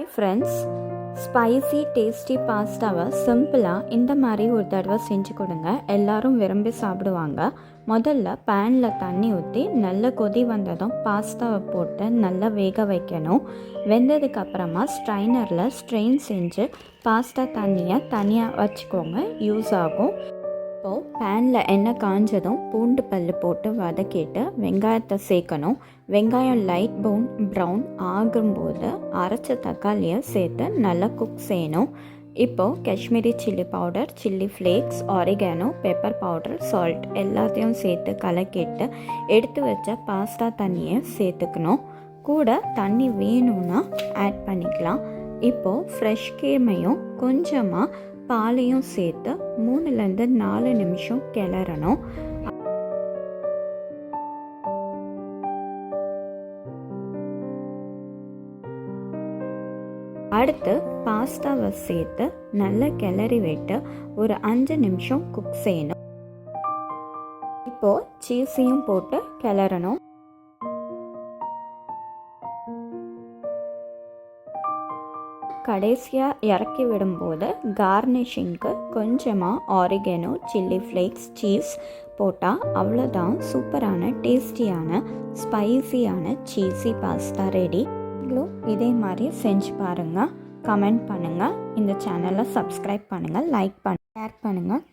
Hi friends, spicy tasty பாஸ்தாவை சிம்பிளாக இந்த மாதிரி ஒரு தடவை செஞ்சு கொடுங்க. எல்லோரும் விரும்பி சாப்பிடுவாங்க. முதல்ல பேனில் தண்ணி ஊற்றி நல்ல கொதி வந்ததும் பாஸ்தாவை போட்டு நல்லா வேக வைக்கணும். வெந்ததுக்கப்புறமா ஸ்ட்ரைனரில் ஸ்ட்ரெயின் செஞ்சு பாஸ்தா தண்ணியை தனியாக வச்சுக்கோங்க, யூஸ் ஆகும். இப்போது பேனில் எண்ணெய் காஞ்சதும் பூண்டு பல் போட்டு வதக்கிட்டு வெங்காயத்தை சேர்க்கணும். வெங்காயம் லைட் ப்ரௌன் ஆகும்போது அரைச்ச தக்காளியை சேர்த்து நல்லா குக் செய்யணும். இப்போது Kashmiri chilli powder, chilli flakes, oregano, pepper powder, salt எல்லாத்தையும் சேர்த்து கலக்கிட்டு எடுத்து வச்ச பாஸ்தா தண்ணியை சேர்த்துக்கணும். கூட தண்ணி வேணும்னா ஆட் பண்ணிக்கலாம். இப்போது ஃப்ரெஷ் கீரையும் கொஞ்சமாக பாலையும் சேர்த்து 3-4 நிமிஷம் கிளறணும். அடுத்து பாஸ்தாவை சேர்த்து நல்லா கிளறி விட்டு ஒரு 5 நிமிஷம் குக் செய்யணும். இப்போது சீஸையும் போட்டு கிளறணும். கடைசியாக இறக்கி விடும்போது கார்னிஷிங்க்கு கொஞ்சமாக ஆரிகனோ, சில்லி ஃப்ளேக்ஸ், சீஸ் போட்டால் அவ்வளோதான், சூப்பரான டேஸ்டியான ஸ்பைசியான சீஸி பாஸ்தா ரெடி. நீங்களும் இதே மாதிரி செஞ்சு பாருங்கள். கமெண்ட் பண்ணுங்கள். இந்த சேனலை சப்ஸ்கிரைப் பண்ணுங்கள், லைக் பண்ணுங்கள், ஷேர் பண்ணுங்கள்.